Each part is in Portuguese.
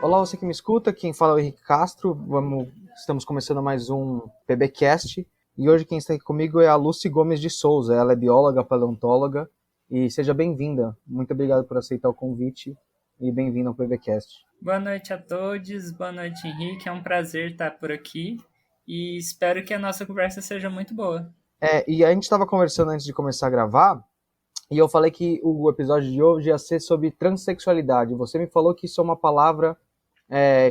Olá, você que me escuta, quem fala é o Henrique Castro, estamos começando mais um PBcast, e hoje quem está aqui comigo é a Lucy Gomes de Souza, ela é bióloga, paleontóloga, e seja bem-vinda, muito obrigado por aceitar o convite, e bem-vinda ao PBcast. Boa noite a todos, boa noite Henrique, é um prazer estar por aqui, e espero que a nossa conversa seja muito boa. E a gente estava conversando antes de começar a gravar, e eu falei que o episódio de hoje ia ser sobre transexualidade, você me falou que isso é uma palavra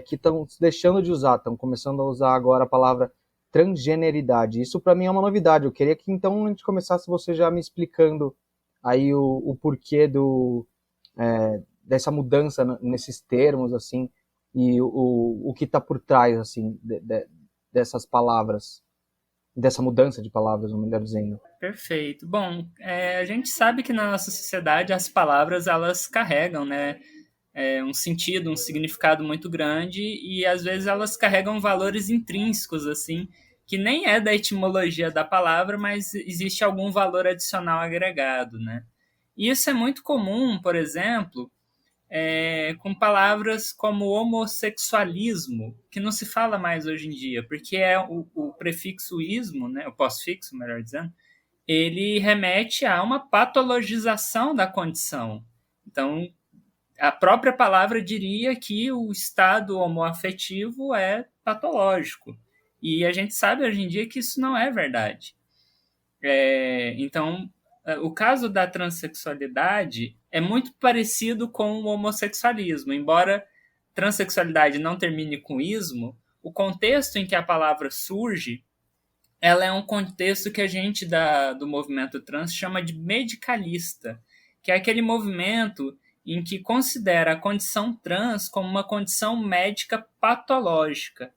que estão deixando de usar, estão começando a usar agora a palavra transgeneridade. Isso para mim é uma novidade. Eu queria que então a gente começasse você já me explicando aí o porquê dessa mudança nesses termos, assim, e o que está por trás, assim, dessas palavras, dessa mudança de palavras, melhor dizendo. Perfeito. Bom, a gente sabe que na nossa sociedade as palavras elas carregam, né? Um sentido, um significado muito grande e às vezes elas carregam valores intrínsecos, assim, que nem é da etimologia da palavra, mas existe algum valor adicional agregado, né? E isso é muito comum, por exemplo, com palavras como homossexualismo, que não se fala mais hoje em dia, porque é o prefixo ismo, né, o pós-fixo, melhor dizendo, ele remete a uma patologização da condição. Então, a própria palavra diria que o estado homoafetivo é patológico. E a gente sabe hoje em dia que isso não é verdade. Então, o caso da transexualidade é muito parecido com o homossexualismo. Embora transexualidade não termine com ismo, o contexto em que a palavra surge, ela é um contexto que a gente do movimento trans chama de medicalista, que é aquele movimento em que considera a condição trans como uma condição médica patológica.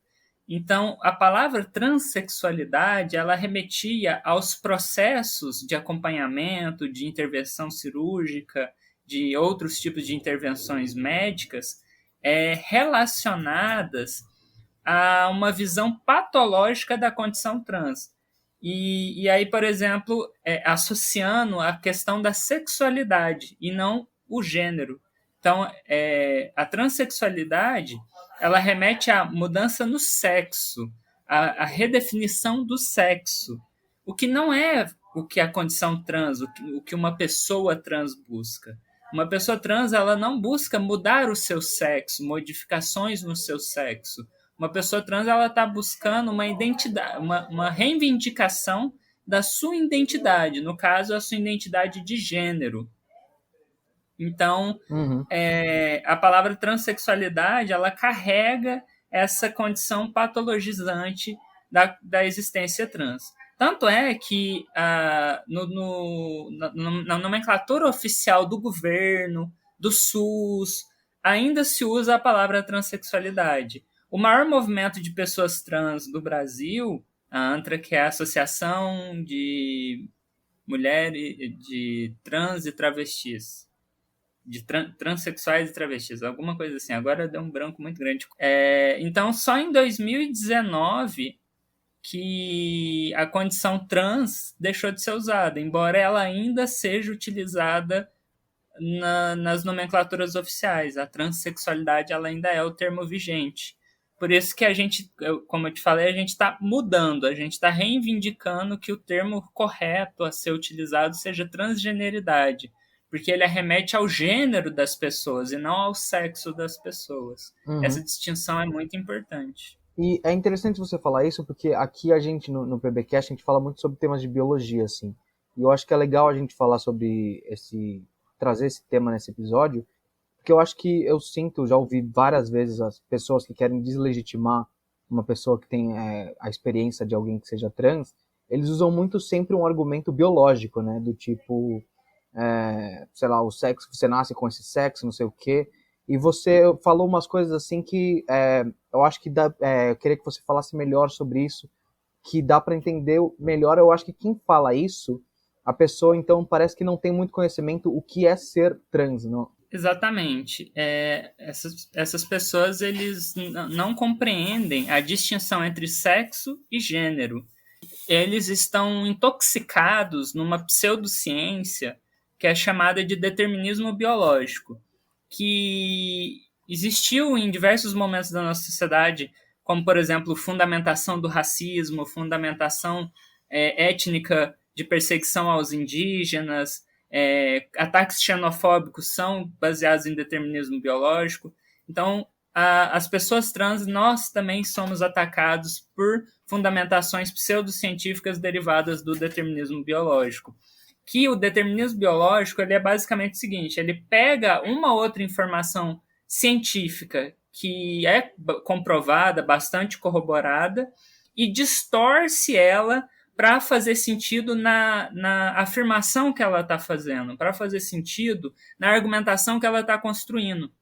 Então, a palavra transexualidade, ela remetia aos processos de acompanhamento, de intervenção cirúrgica, de outros tipos de intervenções médicas relacionadas a uma visão patológica da condição trans. E aí, por exemplo, associando a questão da sexualidade e não o gênero. Então, a transexualidade ela remete à mudança no sexo, à redefinição do sexo, o que não é o que a condição trans, o que uma pessoa trans busca. Uma pessoa trans ela não busca mudar o seu sexo, modificações no seu sexo. Uma pessoa trans ela está buscando uma identidade, uma reivindicação da sua identidade, no caso, a sua identidade de gênero. Então, a palavra transexualidade, ela carrega essa condição patologizante da existência trans. Tanto é que na nomenclatura oficial do governo, do SUS, ainda se usa a palavra transexualidade. O maior movimento de pessoas trans do Brasil, a ANTRA, que é a Associação de Mulheres de Trans e Travestis, de transexuais e travestis, alguma coisa assim. Agora deu um branco muito grande. Então, só em 2019 que a condição trans deixou de ser usada, embora ela ainda seja utilizada nas nomenclaturas oficiais. A transexualidade ela ainda é o termo vigente. Por isso que a gente, como eu te falei, a gente está mudando, a gente está reivindicando que o termo correto a ser utilizado seja transgeneridade, porque ele arremete ao gênero das pessoas e não ao sexo das pessoas. Essa distinção é muito importante. E é interessante você falar isso, porque aqui a gente, no PBcast, a gente fala muito sobre temas de biologia, assim. E eu acho que é legal a gente falar sobre trazer esse tema nesse episódio, porque eu acho que eu sinto, já ouvi várias vezes as pessoas que querem deslegitimar uma pessoa que tem a experiência de alguém que seja trans, eles usam muito sempre um argumento biológico, né? Do tipo, sei lá, o sexo, você nasce com esse sexo, não sei o quê. E você falou umas coisas assim que eu acho que eu queria que você falasse melhor sobre isso, que dá para entender melhor. Eu acho que quem fala isso, a pessoa então parece que não tem muito conhecimento o que é ser trans, não? Exatamente. Essas pessoas eles não compreendem a distinção entre sexo e gênero. Eles estão intoxicados numa pseudociência que é chamada de determinismo biológico, que existiu em diversos momentos da nossa sociedade, como, por exemplo, fundamentação do racismo, fundamentação étnica de perseguição aos indígenas, ataques xenofóbicos são baseados em determinismo biológico. Então, as pessoas trans, nós também somos atacados por fundamentações pseudocientíficas derivadas do determinismo biológico. Que o determinismo biológico ele é basicamente o seguinte: ele pega uma outra informação científica que é comprovada, bastante corroborada, e distorce ela para fazer sentido na afirmação que ela está fazendo, para fazer sentido na argumentação que ela está construindo,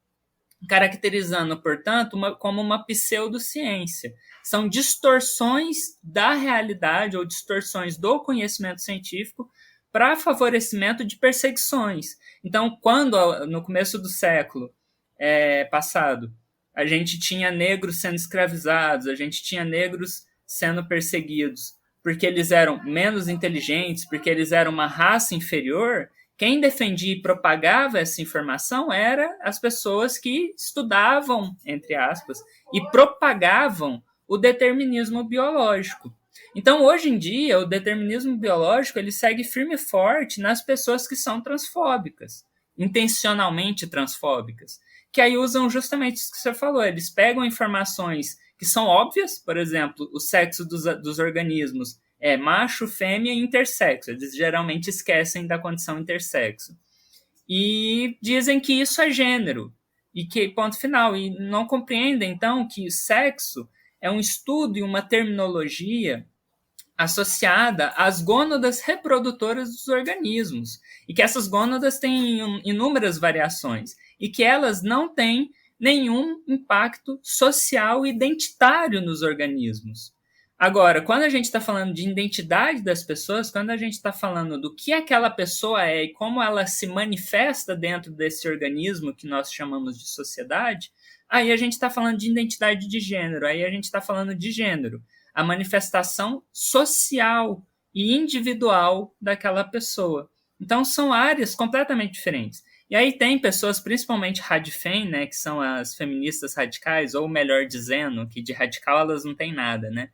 caracterizando, portanto, como uma pseudociência. São distorções da realidade ou distorções do conhecimento científico para favorecimento de perseguições. Então, quando, no começo do século passado, a gente tinha negros sendo escravizados, a gente tinha negros sendo perseguidos porque eles eram menos inteligentes, porque eles eram uma raça inferior, quem defendia e propagava essa informação eram as pessoas que estudavam, entre aspas, e propagavam o determinismo biológico. Então, hoje em dia, o determinismo biológico ele segue firme e forte nas pessoas que são transfóbicas, intencionalmente transfóbicas, que aí usam justamente isso que você falou. Eles pegam informações que são óbvias, por exemplo, o sexo dos organismos é macho, fêmea e intersexo. Eles geralmente esquecem da condição intersexo. E dizem que isso é gênero. E que, ponto final. E não compreendem, então, que sexo é um estudo e uma terminologia associada às gônadas reprodutoras dos organismos. E que essas gônadas têm inúmeras variações. E que elas não têm nenhum impacto social e identitário nos organismos. Agora, quando a gente está falando de identidade das pessoas, quando a gente está falando do que aquela pessoa é e como ela se manifesta dentro desse organismo que nós chamamos de sociedade, aí a gente está falando de identidade de gênero, aí a gente está falando de gênero, a manifestação social e individual daquela pessoa. Então, são áreas completamente diferentes. E aí tem pessoas, principalmente radfem, né, que são as feministas radicais, ou melhor dizendo, que de radical elas não têm nada, né?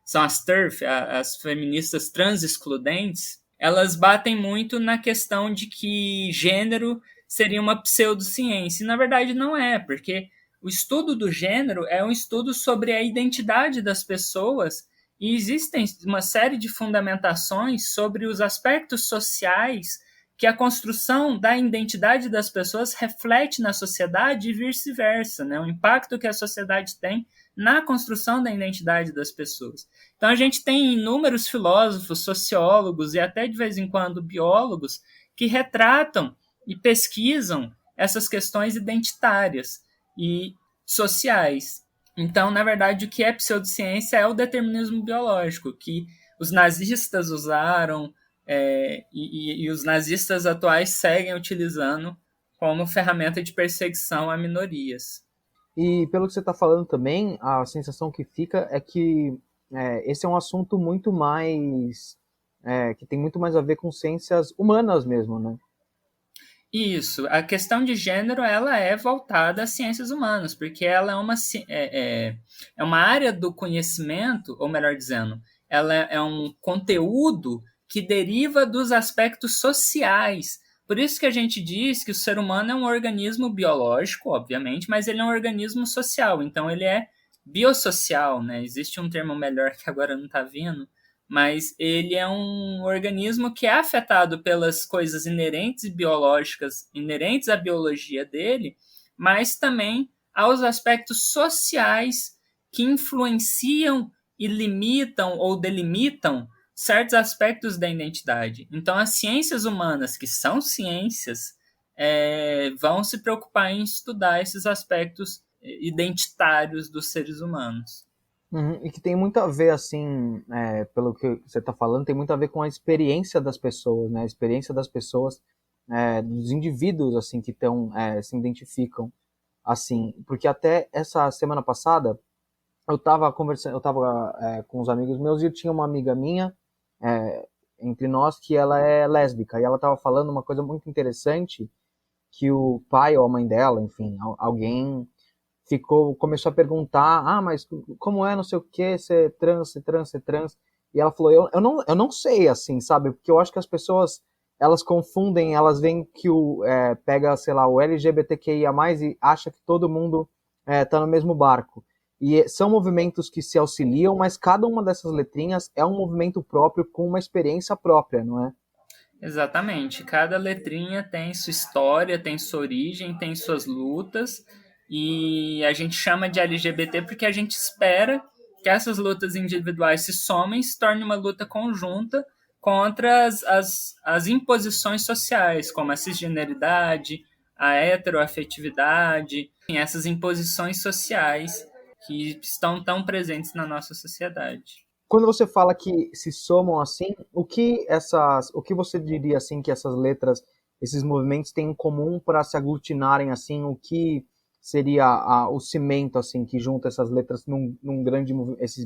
São as TERF, as feministas trans-excludentes, elas batem muito na questão de que gênero seria uma pseudociência. E na verdade não é, porque o estudo do gênero é um estudo sobre a identidade das pessoas e existem uma série de fundamentações sobre os aspectos sociais que a construção da identidade das pessoas reflete na sociedade e vice-versa, né? O impacto que a sociedade tem na construção da identidade das pessoas. Então a gente tem inúmeros filósofos, sociólogos e até de vez em quando biólogos que retratam e pesquisam essas questões identitárias e sociais. Então, na verdade, o que é pseudociência é o determinismo biológico, que os nazistas usaram e os nazistas atuais seguem utilizando como ferramenta de perseguição a minorias. E pelo que você está falando também, a sensação que fica é que esse é um assunto muito mais que tem muito mais a ver com ciências humanas mesmo, né? Isso, a questão de gênero ela é voltada às ciências humanas, porque ela é uma área do conhecimento, ou melhor dizendo, ela é um conteúdo que deriva dos aspectos sociais. Por isso que a gente diz que o ser humano é um organismo biológico, obviamente, mas ele é um organismo social, então ele é biossocial, né? Existe um termo melhor que agora não está vindo, mas ele é um organismo que é afetado pelas coisas inerentes e biológicas, inerentes à biologia dele, mas também aos aspectos sociais que influenciam e limitam ou delimitam certos aspectos da identidade. Então, as ciências humanas, que são ciências, vão se preocupar em estudar esses aspectos identitários dos seres humanos. Uhum, e que tem muito a ver, assim, pelo que você está falando, tem muito a ver com a experiência das pessoas, né? A experiência das pessoas dos indivíduos assim que estão se identificam assim, porque até essa semana passada eu tava conversando, eu tava com uns amigos meus e eu tinha uma amiga minha entre nós que ela é lésbica e ela tava falando uma coisa muito interessante que o pai ou a mãe dela, enfim, alguém começou a perguntar, mas como é, não sei o que, ser trans, ser trans, ser trans. E ela falou, eu não sei, assim, sabe? Porque eu acho que as pessoas, elas confundem, elas veem que pega, sei lá, o LGBTQIA+, e acha que todo mundo tá no mesmo barco. E são movimentos que se auxiliam, mas cada uma dessas letrinhas é um movimento próprio com uma experiência própria, não é? Exatamente. Cada letrinha tem sua história, tem sua origem, tem suas lutas. E a gente chama de LGBT porque a gente espera que essas lutas individuais se somem e se torne uma luta conjunta contra as imposições sociais, como a cisgeneridade, a heteroafetividade, essas imposições sociais que estão tão presentes na nossa sociedade. Quando você fala que se somam assim, o que você diria assim que essas letras, esses movimentos têm em comum para se aglutinarem assim? O que seria o cimento assim que junta essas letras num grande esses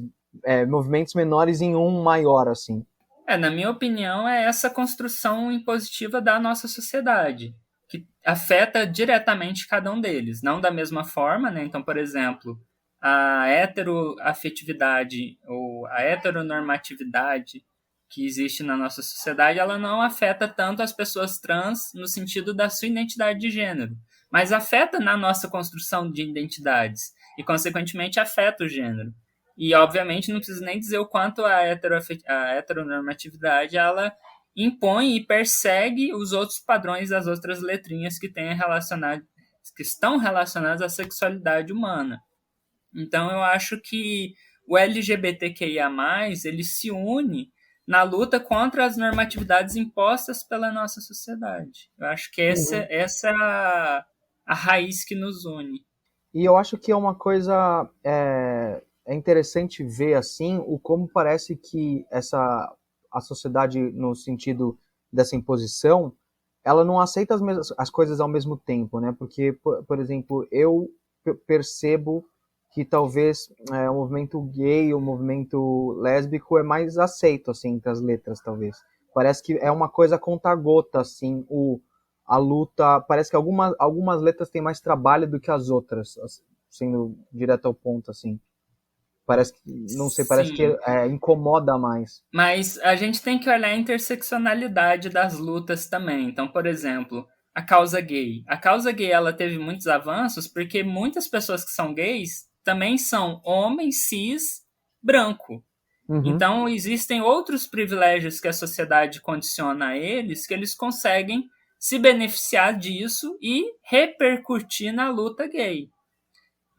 movimentos menores em um maior assim? Na minha opinião, é essa construção impositiva da nossa sociedade, que afeta diretamente cada um deles, não da mesma forma, né? Então, por exemplo, a heteroafetividade ou a heteronormatividade que existe na nossa sociedade, ela não afeta tanto as pessoas trans no sentido da sua identidade de gênero, mas afeta na nossa construção de identidades e, consequentemente, afeta o gênero. E, obviamente, não preciso nem dizer o quanto a heteronormatividade ela impõe e persegue os outros padrões das outras letrinhas que estão relacionadas à sexualidade humana. Então, eu acho que o LGBTQIA+, ele se une na luta contra as normatividades impostas pela nossa sociedade. Eu acho que Uhum. essa é a raiz que nos une. E eu acho que é uma coisa interessante ver assim o como parece que a sociedade no sentido dessa imposição ela não aceita as coisas ao mesmo tempo, né? Porque por exemplo eu percebo que talvez o movimento gay, o movimento lésbico é mais aceito assim entre as letras talvez. Parece que é uma coisa conta-gota assim a luta, parece que algumas letras têm mais trabalho do que as outras, sendo direto ao ponto, assim. Parece que, não sei, parece que Sim, incomoda mais. mas a gente tem que olhar a interseccionalidade das lutas também. Então, por exemplo, a causa gay. A causa gay ela teve muitos avanços porque muitas pessoas que são gays também são homens cis branco. Uhum. Então, existem outros privilégios que a sociedade condiciona a eles que eles conseguem se beneficiar disso e repercutir na luta gay.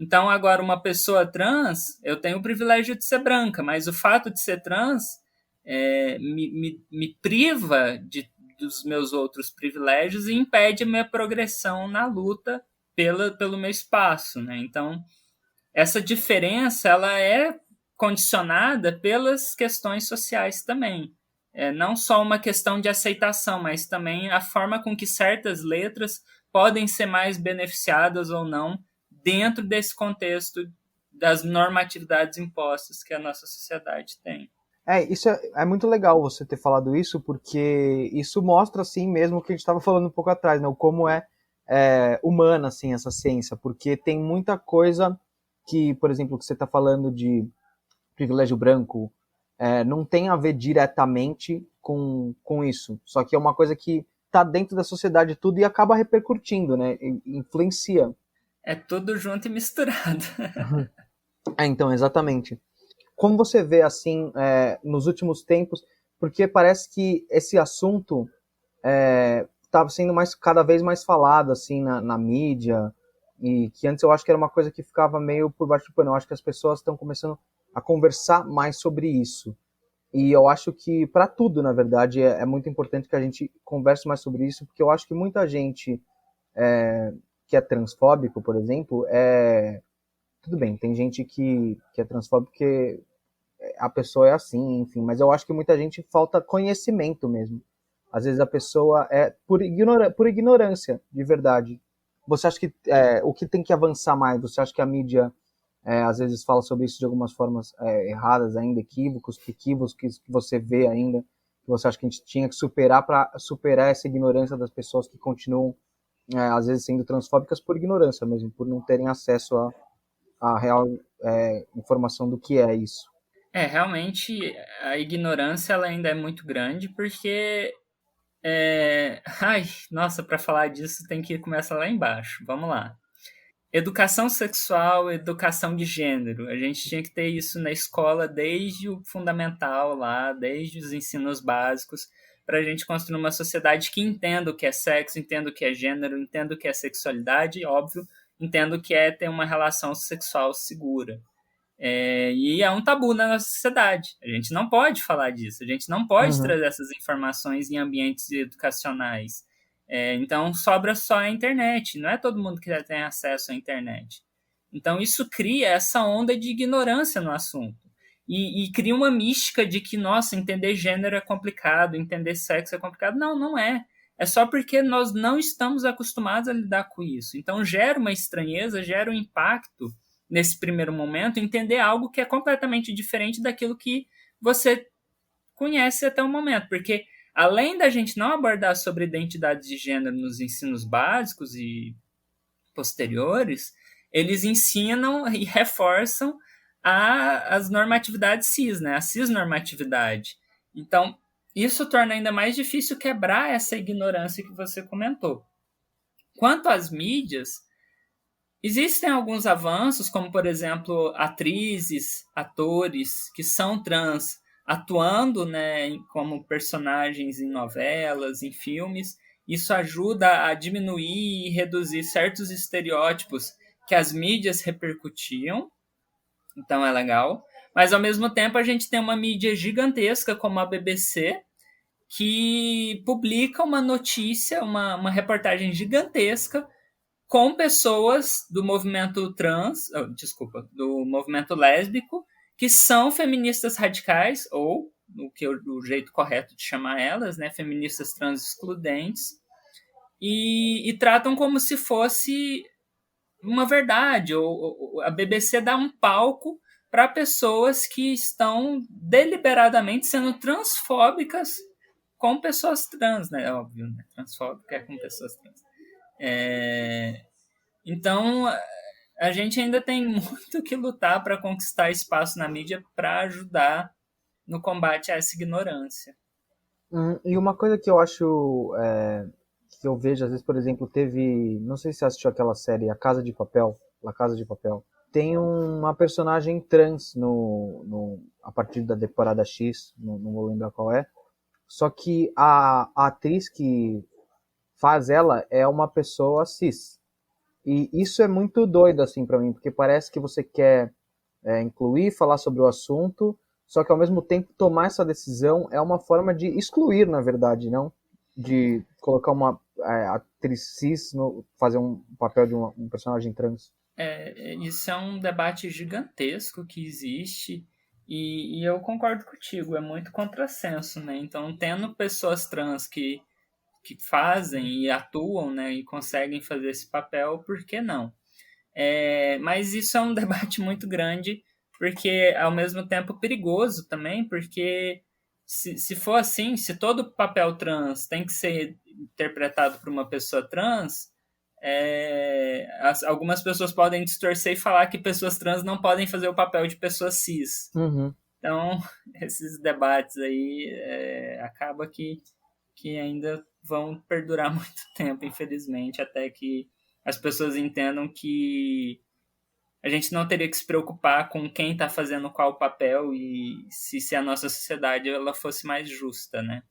Então, agora, uma pessoa trans, eu tenho o privilégio de ser branca, mas o fato de ser trans me priva dos meus outros privilégios e impede a minha progressão na luta pelo meu espaço, né? Então, essa diferença ela é condicionada pelas questões sociais também. Não só uma questão de aceitação, mas também a forma com que certas letras podem ser mais beneficiadas ou não dentro desse contexto das normatividades impostas que a nossa sociedade tem. Isso é muito legal você ter falado isso, porque isso mostra, assim, mesmo o que a gente estava falando um pouco atrás, né? O como humana, assim, essa ciência, porque tem muita coisa que, por exemplo, que você está falando de privilégio branco, não tem a ver diretamente com isso. Só que é uma coisa que está dentro da sociedade tudo e acaba repercutindo, né? Influencia. É tudo junto e misturado. Então, exatamente. Como você vê, assim, nos últimos tempos, porque parece que esse assunto estava sendo cada vez mais falado, assim, na mídia, e que antes eu acho que era uma coisa que ficava meio por baixo do pano. Eu acho que as pessoas estão começando a conversar mais sobre isso. E eu acho que, para tudo, na verdade, é muito importante que a gente converse mais sobre isso, porque eu acho que muita gente que é transfóbico, por exemplo, tudo bem, tem gente que é transfóbico porque a pessoa é assim, enfim, mas eu acho que muita gente falta conhecimento mesmo. Às vezes a pessoa é por ignorância, de verdade. Você acha que o que tem que avançar mais? Você acha que a mídia às vezes fala sobre isso de algumas formas erradas ainda, equívocos que você vê ainda, que você acha que a gente tinha que superar para superar essa ignorância das pessoas que continuam, às vezes, sendo transfóbicas por ignorância mesmo, por não terem acesso à real informação do que é isso? Realmente a ignorância ela ainda é muito grande, porque ai, nossa, para falar disso tem que começar lá embaixo. Vamos lá. Educação sexual, educação de gênero. A gente tinha que ter isso na escola desde o fundamental lá, desde os ensinos básicos, para a gente construir uma sociedade que entenda o que é sexo, entenda o que é gênero, entenda o que é sexualidade, e, óbvio, entenda o que é ter uma relação sexual segura. E é um tabu na nossa sociedade. A gente não pode falar disso, a gente não pode Uhum. trazer essas informações em ambientes educacionais. Então sobra só a internet. Não é todo mundo que tem acesso à internet. Então isso cria essa onda de ignorância no assunto. E cria uma mística de que, nossa, entender gênero é complicado, entender sexo é complicado. Não, não é. É só porque nós não estamos acostumados a lidar com isso. Então gera uma estranheza, gera um impacto nesse primeiro momento, entender algo que é completamente diferente daquilo que você conhece até o momento. Porque além da gente não abordar sobre identidade de gênero nos ensinos básicos e posteriores, eles ensinam e reforçam as normatividades cis, né? A cisnormatividade. Então, isso torna ainda mais difícil quebrar essa ignorância que você comentou. Quanto às mídias, existem alguns avanços, como, por exemplo, atrizes, atores que são trans atuando, né, como personagens em novelas, em filmes. Isso ajuda a diminuir e reduzir certos estereótipos que as mídias repercutiam, então é legal. Mas, ao mesmo tempo, a gente tem uma mídia gigantesca como a BBC, que publica uma notícia, uma reportagem gigantesca com pessoas do movimento trans, desculpa, do movimento lésbico, que são feministas radicais, ou o jeito correto de chamar elas, né, feministas trans excludentes, e tratam como se fosse uma verdade, ou a BBC dá um palco para pessoas que estão deliberadamente sendo transfóbicas com pessoas trans, né? Óbvio, né? Transfóbica é com pessoas trans. Então, a gente ainda tem muito que lutar para conquistar espaço na mídia para ajudar no combate a essa ignorância. E uma coisa que eu acho, que eu vejo, às vezes, por exemplo, teve, não sei se você assistiu aquela série A Casa de Papel, La Casa de Papel, tem uma personagem trans a partir da temporada X, não vou lembrar qual é, só que a atriz que faz ela é uma pessoa cis. E isso é muito doido, assim, pra mim, porque parece que você quer incluir, falar sobre o assunto, só que ao mesmo tempo tomar essa decisão é uma forma de excluir, na verdade, não? De colocar uma atriz cis fazer um papel de um personagem trans. Isso é um debate gigantesco que existe e eu concordo contigo, é muito contrassenso, né? Então, tendo pessoas trans que fazem e atuam, né, e conseguem fazer esse papel, por que não? Mas isso é um debate muito grande, porque ao mesmo tempo perigoso também, porque se for assim, se todo papel trans tem que ser interpretado por uma pessoa trans, algumas pessoas podem distorcer e falar que pessoas trans não podem fazer o papel de pessoas cis. Uhum. Então, esses debates aí acaba que ainda vão perdurar muito tempo, infelizmente, até que as pessoas entendam que a gente não teria que se preocupar com quem está fazendo qual papel e se a nossa sociedade ela fosse mais justa, né?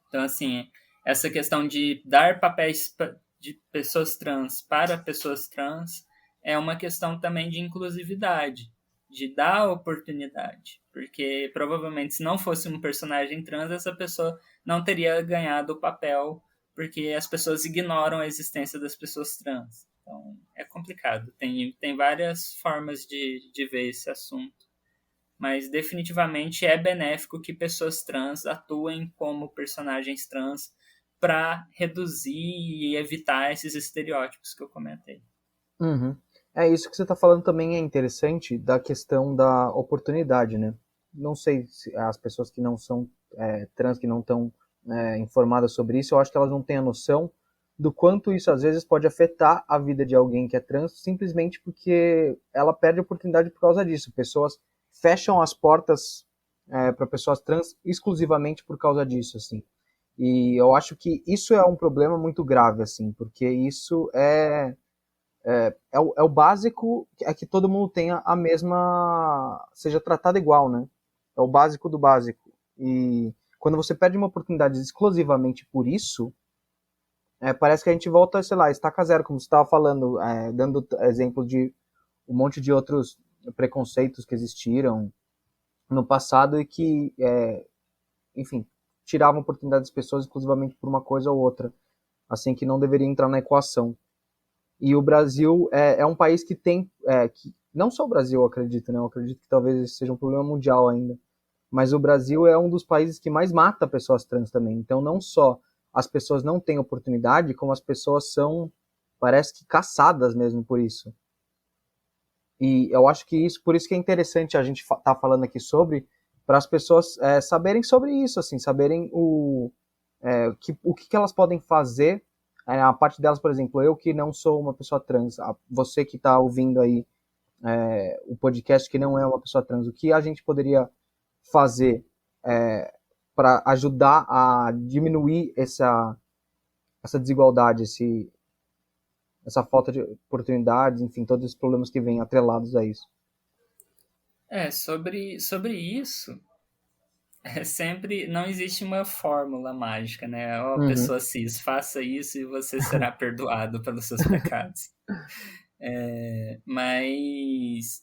Então, assim, essa questão de dar papéis de pessoas trans para pessoas trans é uma questão também de inclusividade, de dar oportunidade. Porque provavelmente, se não fosse um personagem trans, essa pessoa não teria ganhado o papel, porque as pessoas ignoram a existência das pessoas trans. Então, é complicado. Tem várias formas de ver esse assunto. mas definitivamente é benéfico que pessoas trans atuem como personagens trans para reduzir e evitar esses estereótipos que eu comentei. Uhum. É isso que você está falando também é interessante da questão da oportunidade, né? Não sei se as pessoas que não são trans, que não estão informadas sobre isso, eu acho que elas não têm a noção do quanto isso às vezes pode afetar a vida de alguém que é trans, simplesmente porque ela perde a oportunidade por causa disso. Pessoas fecham as portas para pessoas trans exclusivamente por causa disso, assim. E eu acho que isso é um problema muito grave, assim, porque isso é o básico, é que todo mundo tenha a mesma, seja tratado igual, né? É o básico do básico. E quando você perde uma oportunidade exclusivamente por isso, parece que a gente volta, sei lá, estaca zero, como você estava falando, dando exemplo de um monte de outros preconceitos que existiram no passado e que, enfim, tiravam a oportunidade das pessoas exclusivamente por uma coisa ou outra, assim que não deveria entrar na equação. E o Brasil é um país que tem, que, não só o Brasil, eu acredito, né? Eu acredito que talvez esse seja um problema mundial ainda. Mas o Brasil é um dos países que mais mata pessoas trans também. Então, não só as pessoas não têm oportunidade, como as pessoas são, parece que caçadas mesmo por isso. E eu acho que isso, por isso que é interessante a gente estar falando aqui sobre, para as pessoas saberem sobre isso, assim, saberem o que elas podem fazer. A parte delas, por exemplo, eu que não sou uma pessoa trans, você que está ouvindo aí o podcast que não é uma pessoa trans, o que a gente poderia fazer para ajudar a diminuir essa desigualdade, essa falta de oportunidades, enfim, todos os problemas que vêm atrelados a isso. Sobre isso, sempre não existe uma fórmula mágica, né? Ó, Uhum. pessoa cis, faça isso e você será perdoado pelos seus pecados. Mas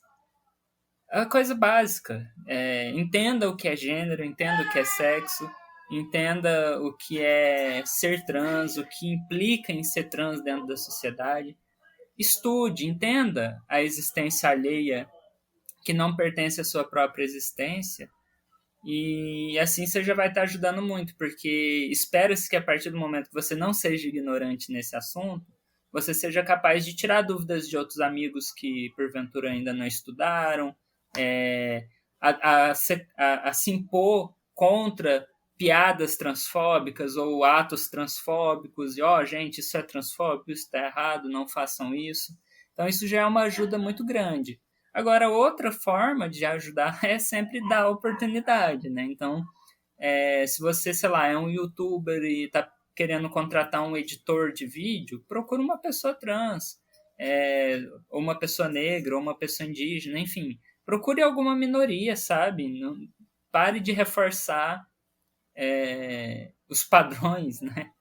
a coisa básica, entenda o que é gênero, entenda o que é sexo, entenda o que é ser trans, o que implica em ser trans dentro da sociedade. Estude, entenda a existência alheia que não pertence à sua própria existência. E assim você já vai estar ajudando muito, porque espera-se que a partir do momento que você não seja ignorante nesse assunto, você seja capaz de tirar dúvidas de outros amigos que porventura ainda não estudaram, é, a se impor contra piadas transfóbicas ou atos transfóbicos, e ó, gente, isso é transfóbico, isso está errado, não façam isso. Então isso já é uma ajuda muito grande. Agora, outra forma de ajudar é sempre dar oportunidade, né? Então, se você, sei lá, é um youtuber e está querendo contratar um editor de vídeo, procura uma pessoa trans, ou uma pessoa negra, ou uma pessoa indígena, enfim. Procure alguma minoria, sabe? Não, pare de reforçar os padrões, né?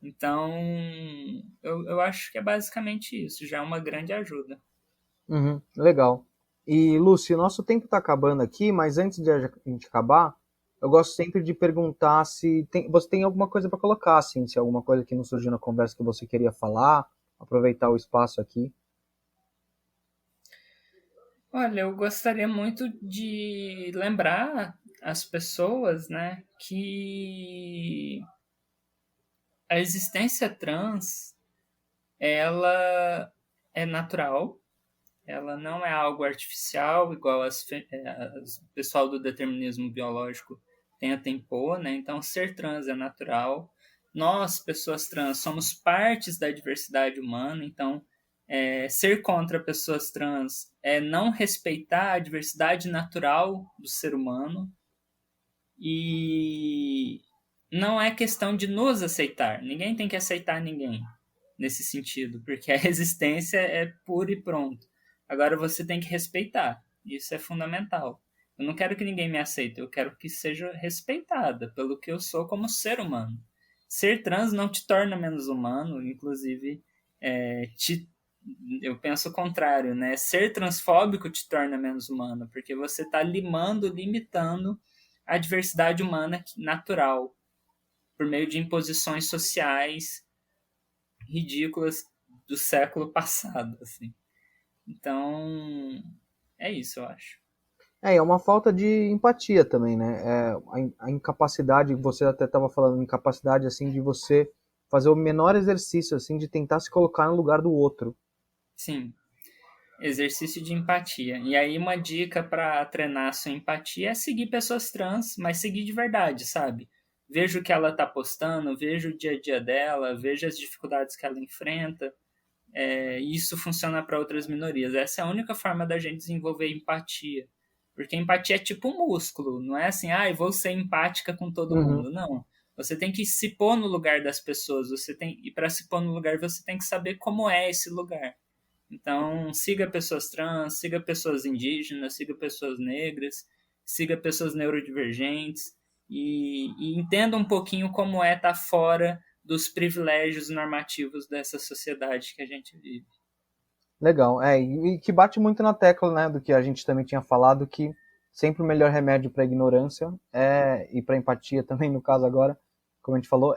Então, eu acho que é basicamente isso, já é uma grande ajuda. Uhum, legal. E, Lúcio, nosso tempo está acabando aqui, mas antes de a gente acabar, eu gosto sempre de perguntar se você tem alguma coisa para colocar, assim, se alguma coisa que não surgiu na conversa que você queria falar, aproveitar o espaço aqui. Olha, eu gostaria muito de lembrar as pessoas, né, que a existência trans, ela é natural, ela não é algo artificial, igual o pessoal do determinismo biológico tenta impor, né? Então, ser trans é natural. Nós, pessoas trans, somos partes da diversidade humana, então ser contra pessoas trans é não respeitar a diversidade natural do ser humano e não é questão de nos aceitar. Ninguém tem que aceitar ninguém nesse sentido, porque a existência é pura e pronto. Agora você tem que respeitar. Isso é fundamental. Eu não quero que ninguém me aceite, eu quero que seja respeitada pelo que eu sou como ser humano. Ser trans não te torna menos humano, inclusive eu penso o contrário, né? Ser transfóbico te torna menos humano, porque você está limitando a diversidade humana natural por meio de imposições sociais ridículas do século passado, assim. Então, é isso, eu acho. É uma falta de empatia também, né? A incapacidade, você até estava falando, incapacidade, assim, de você fazer o menor exercício, assim, de tentar se colocar no lugar do outro. Sim, exercício de empatia. E aí uma dica para treinar a sua empatia é seguir pessoas trans, mas seguir de verdade, sabe? Veja o que ela tá postando, veja o dia a dia dela, veja as dificuldades que ela enfrenta. E isso funciona para outras minorias. Essa é a única forma da gente desenvolver empatia. Porque empatia é tipo um músculo, não é assim, eu vou ser empática com todo Uhum. mundo. Não. Você tem que se pôr no lugar das pessoas, e para se pôr no lugar você tem que saber como é esse lugar. Então, siga pessoas trans, siga pessoas indígenas, siga pessoas negras, siga pessoas neurodivergentes e entenda um pouquinho como é estar fora dos privilégios normativos dessa sociedade que a gente vive. Legal. E que bate muito na tecla, né, do que a gente também tinha falado, que sempre o melhor remédio para a ignorância e para empatia também, no caso agora, como a gente falou,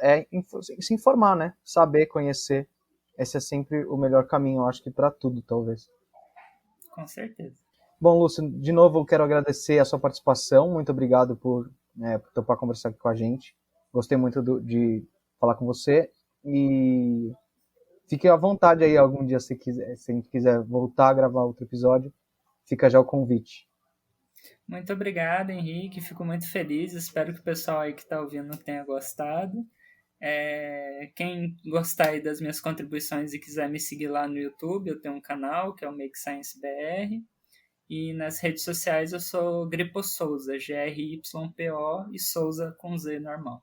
se informar, né? Saber, conhecer. Esse é sempre o melhor caminho, eu acho que para tudo, talvez. Com certeza. Bom, Lúcio, de novo eu quero agradecer a sua participação. Muito obrigado por topar conversar aqui com a gente. Gostei muito de falar com você. E fique à vontade aí algum dia se quiser, se a gente quiser voltar a gravar outro episódio, fica já o convite. Muito obrigado, Henrique. Fico muito feliz. Espero que o pessoal aí que está ouvindo tenha gostado. Quem gostar aí das minhas contribuições e quiser me seguir lá no YouTube, eu tenho um canal que é o Make Science BR. E nas redes sociais eu sou Gripo Souza, GRYPO e Souza com Z normal.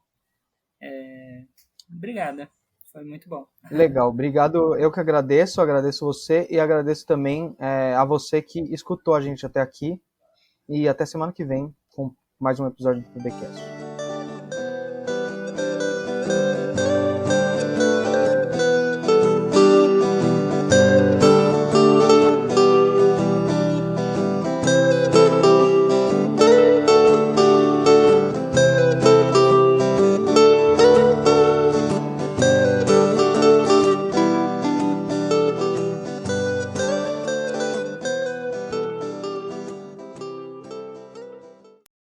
Obrigada, foi muito bom. Legal, obrigado. Eu que agradeço você e agradeço também a você que escutou a gente até aqui. E até semana que vem com mais um episódio do PBcast.